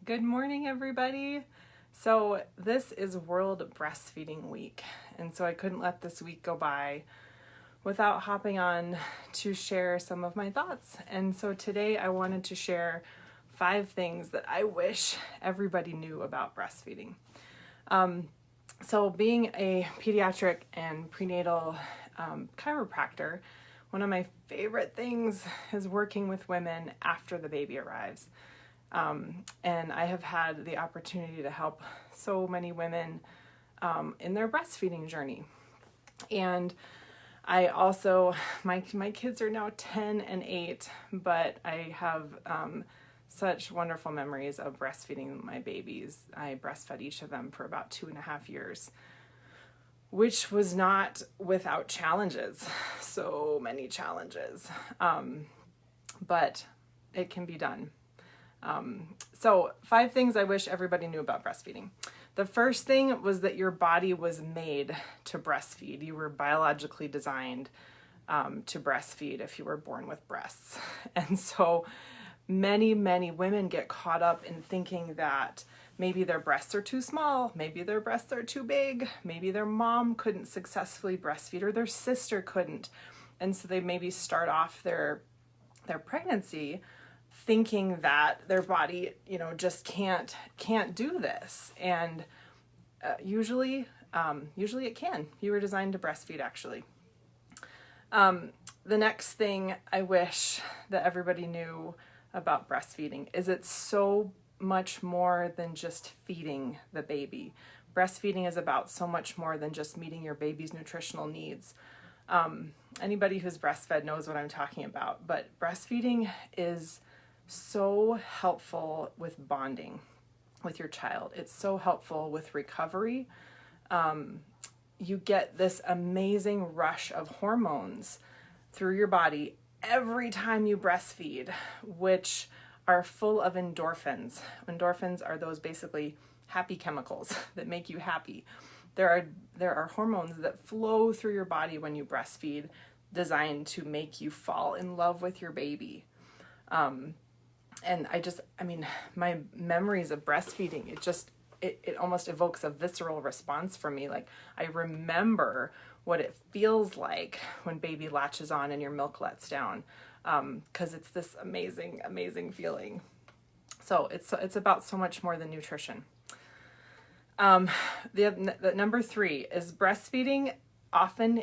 Good morning, everybody. So this is World Breastfeeding Week, and so I couldn't let this week go by without hopping on to share some of my thoughts. And so today I wanted to share 5 things that I wish everybody knew about breastfeeding. So being a pediatric and prenatal chiropractor, one of my favorite things is working with women after the baby arrives. And I have had the opportunity to help so many women in their breastfeeding journey. And I also, my kids are now 10 and 8, but I have such wonderful memories of breastfeeding my babies. I breastfed each of them for about 2.5 years, which was not without challenges, so many challenges, but it can be done. So 5 things I wish everybody knew about breastfeeding. The first thing was that your body was made to breastfeed. You were biologically designed to breastfeed if you were born with breasts. And so many women get caught up in thinking that maybe their breasts are too small, maybe their breasts are too big, maybe their mom couldn't successfully breastfeed or their sister couldn't. And so they maybe start off their pregnancy thinking that their body, just can't do this. And usually it can. You were designed to breastfeed, actually. The next thing I wish that everybody knew about breastfeeding is it's so much more than just feeding the baby. Breastfeeding is about so much more than just meeting your baby's nutritional needs. Anybody who's breastfed knows what I'm talking about, but breastfeeding is so helpful with bonding with your child. It's so helpful with recovery. You get this amazing rush of hormones through your body every time you breastfeed, which are full of endorphins. Endorphins are those basically happy chemicals that make you happy. There are hormones that flow through your body when you breastfeed, designed to make you fall in love with your baby. And my memories of breastfeeding, it almost evokes a visceral response from me. Like, I remember what it feels like when baby latches on and your milk lets down, because it's this amazing feeling. So it's about so much more than nutrition. The number 3 is breastfeeding often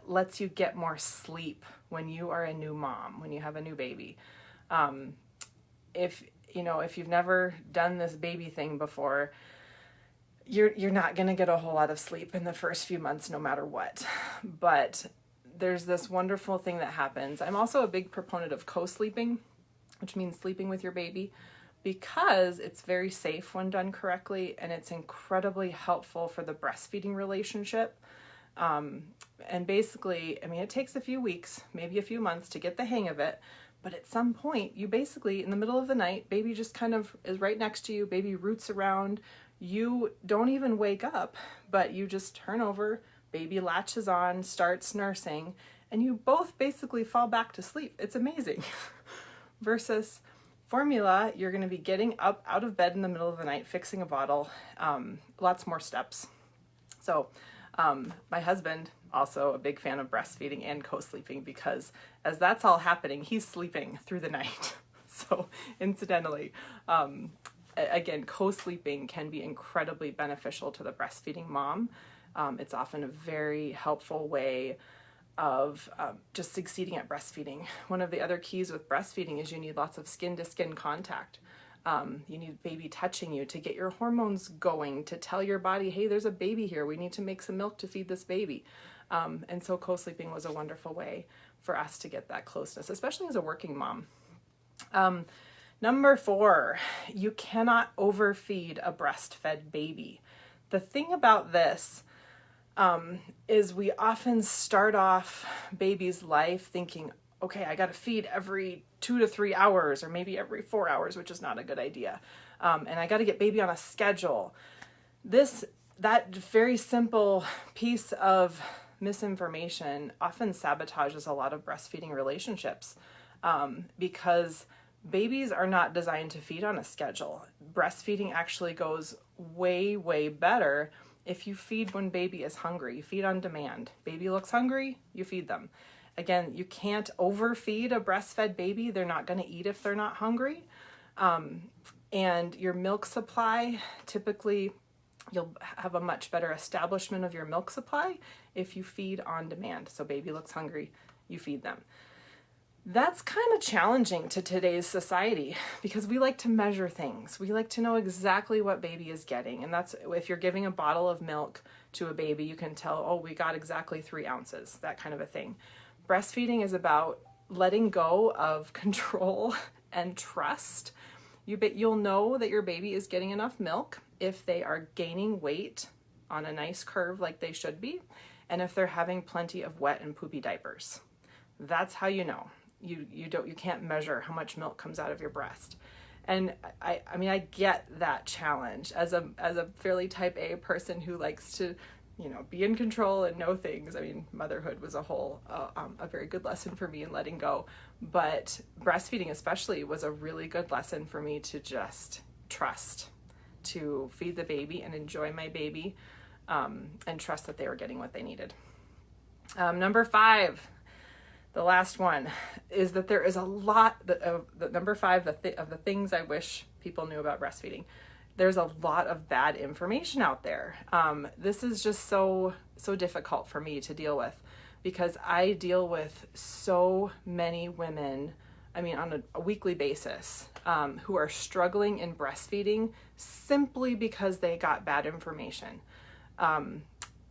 lets you get more sleep when you are a new mom, when you have a new baby. If you've never done this baby thing before, you're not going to get a whole lot of sleep in the first few months, no matter what. But there's this wonderful thing that happens. I'm also a big proponent of co-sleeping, which means sleeping with your baby, because it's very safe when done correctly, and it's incredibly helpful for the breastfeeding relationship. And basically, it takes a few weeks, maybe a few months to get the hang of it. But at some point, you basically, in the middle of the night, baby just kind of is right next to you, baby roots around, you don't even wake up, but you just turn over, baby latches on, starts nursing, and you both basically fall back to sleep. It's amazing. Versus formula, you're going to be getting up out of bed in the middle of the night, fixing a bottle, lots more steps. So my husband, also a big fan of breastfeeding and co-sleeping, because as that's all happening, he's sleeping through the night. So incidentally, again, co-sleeping can be incredibly beneficial to the breastfeeding mom. It's often a very helpful way of just succeeding at breastfeeding. One of the other keys with breastfeeding is you need lots of skin-to-skin contact. You need baby touching you to get your hormones going, to tell your body, hey, there's a baby here. We need to make some milk to feed this baby. And so co-sleeping was a wonderful way for us to get that closeness, especially as a working mom. Number 4, you cannot overfeed a breastfed baby. The thing about this is we often start off baby's life thinking, okay, I got to feed every 2 to 3 hours, or maybe every 4 hours, which is not a good idea. And I got to get baby on a schedule. That very simple piece of misinformation often sabotages a lot of breastfeeding relationships, because Babies are not designed to feed on a schedule. Breastfeeding actually goes way, way better if you feed when baby is hungry. You feed on demand. Baby looks hungry, you feed them. Again, you can't overfeed a breastfed baby. They're not going to eat if they're not hungry. And your milk supply, typically you'll have a much better establishment of your milk supply if you feed on demand. So baby looks hungry, you feed them. That's kind of challenging to today's society because we like to measure things. We like to know exactly what baby is getting. And that's, if you're giving a bottle of milk to a baby, you can tell, oh, we got exactly 3 ounces, that kind of a thing. Breastfeeding is about letting go of control and trust. You'll know that your baby is getting enough milk if they are gaining weight on a nice curve like they should be, and if they're having plenty of wet and poopy diapers. That's how you know. You can't measure how much milk comes out of your breast. And I get that challenge as a fairly type A person who likes to, be in control and know things. I mean, motherhood was a very good lesson for me in letting go, but breastfeeding especially was a really good lesson for me to just trust, to feed the baby and enjoy my baby, and trust that they were getting what they needed. Number 5, the last one, is that there is a lot of number 5 of the things I wish people knew about breastfeeding. There's a lot of bad information out there. This is just so difficult for me to deal with because I deal with so many women, on a weekly basis, who are struggling in breastfeeding simply because they got bad information.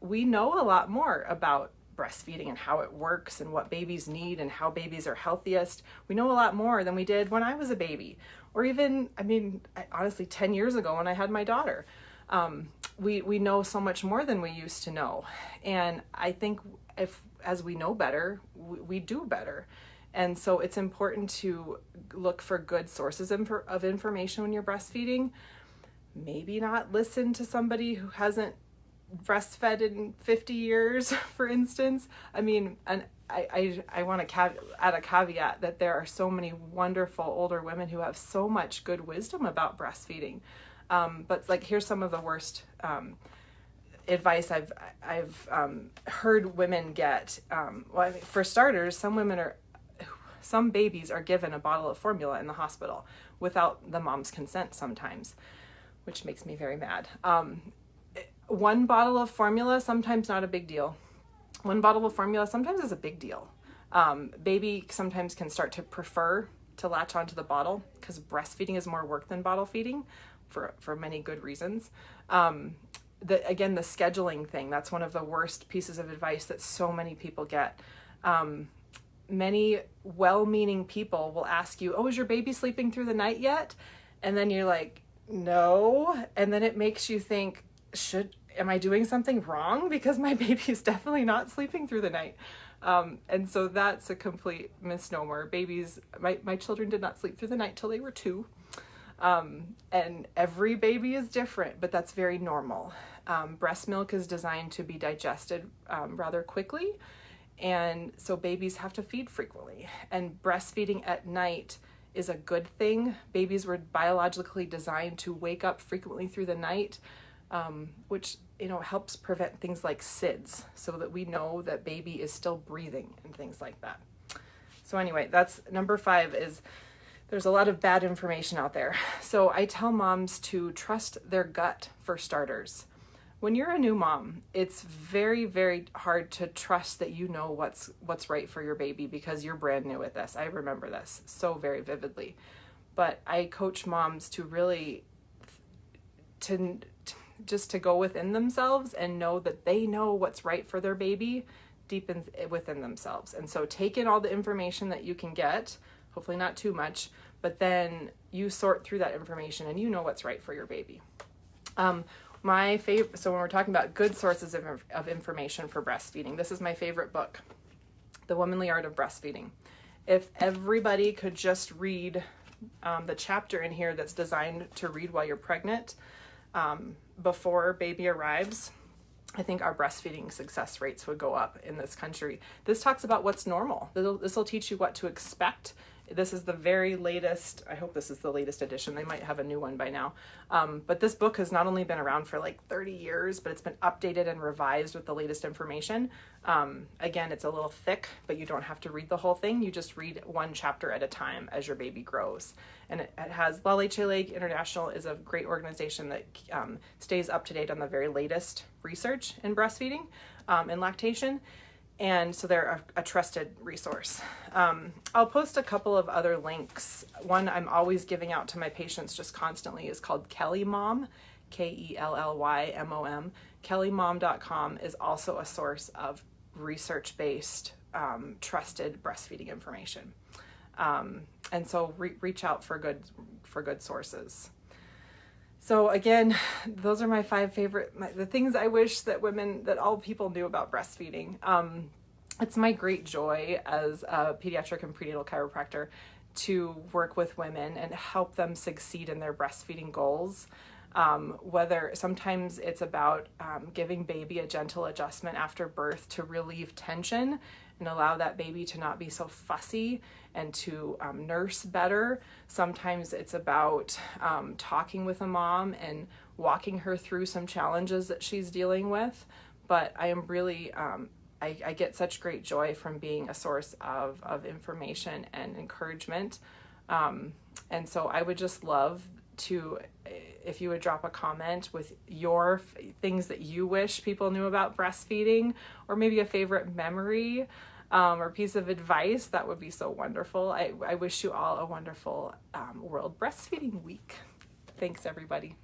We know a lot more about breastfeeding and how it works and what babies need and how babies are healthiest. We know a lot more than we did when I was a baby, or even, honestly, 10 years ago when I had my daughter. We know so much more than we used to know. And I think as we know better, we do better. And so it's important to look for good sources of information when you're breastfeeding. Maybe not listen to somebody who hasn't breastfed in 50 years, for instance. And I want to add a caveat that there are so many wonderful older women who have so much good wisdom about breastfeeding. But here's some of the worst advice I've heard women get. For starters, some babies are given a bottle of formula in the hospital without the mom's consent sometimes, which makes me very mad. One bottle of formula, sometimes not a big deal. One bottle of formula sometimes is a big deal. Baby sometimes can start to prefer to latch onto the bottle because breastfeeding is more work than bottle feeding for many good reasons. The scheduling thing, that's one of the worst pieces of advice that so many people get. Many well-meaning people will ask you, oh, is your baby sleeping through the night yet? And then you're like, no. And then it makes you think, am I doing something wrong? Because my baby is definitely not sleeping through the night. And so that's a complete misnomer. Babies, my children did not sleep through the night till they were 2. And every baby is different, but that's very normal. Breast milk is designed to be digested rather quickly. And so babies have to feed frequently. And breastfeeding at night is a good thing. Babies were biologically designed to wake up frequently through the night, which helps prevent things like SIDS, so that we know that baby is still breathing and things like that. So anyway, that's number 5. Is there's a lot of bad information out there. So I tell moms to trust their gut for starters. When you're a new mom, it's very, very hard to trust that you know what's right for your baby because you're brand new at this. I remember this so very vividly. But I coach moms to really just to go within themselves and know that they know what's right for their baby deep within themselves. And so take in all the information that you can get, hopefully not too much, but then you sort through that information and you know what's right for your baby. My favorite, so when we're talking about good sources of information for breastfeeding, this is my favorite book, The Womanly Art of Breastfeeding. If everybody could just read the chapter in here that's designed to read while you're pregnant, before baby arrives, I think our breastfeeding success rates would go up in this country. This talks about what's normal. This will teach you what to expect This is the very latest. I hope this is the latest edition. They might have a new one by now. But this book has not only been around for like 30 years, but it's been updated and revised with the latest information. Again, it's a little thick, but you don't have to read the whole thing. You just read one chapter at a time as your baby grows. And it has La Leche League International is a great organization that stays up to date on the very latest research in breastfeeding and lactation. And so they're a trusted resource. I'll post a couple of other links. One I'm always giving out to my patients just constantly is called Kelly Mom, KELLYMOM. KellyMom.com is also a source of research-based, trusted breastfeeding information. And so reach out for good sources. So again, those are my 5 favorite, the things I wish that all people knew about breastfeeding. It's my great joy as a pediatric and prenatal chiropractor to work with women and help them succeed in their breastfeeding goals. Whether sometimes it's about giving baby a gentle adjustment after birth to relieve tension and allow that baby to not be so fussy and to nurse better. Sometimes it's about talking with a mom and walking her through some challenges that she's dealing with. But I am really, I get such great joy from being a source of information and encouragement. And so I would just love to, if you would drop a comment with your things that you wish people knew about breastfeeding, or maybe a favorite memory or piece of advice, that would be so wonderful. I wish you all a wonderful World Breastfeeding Week. Thanks, everybody.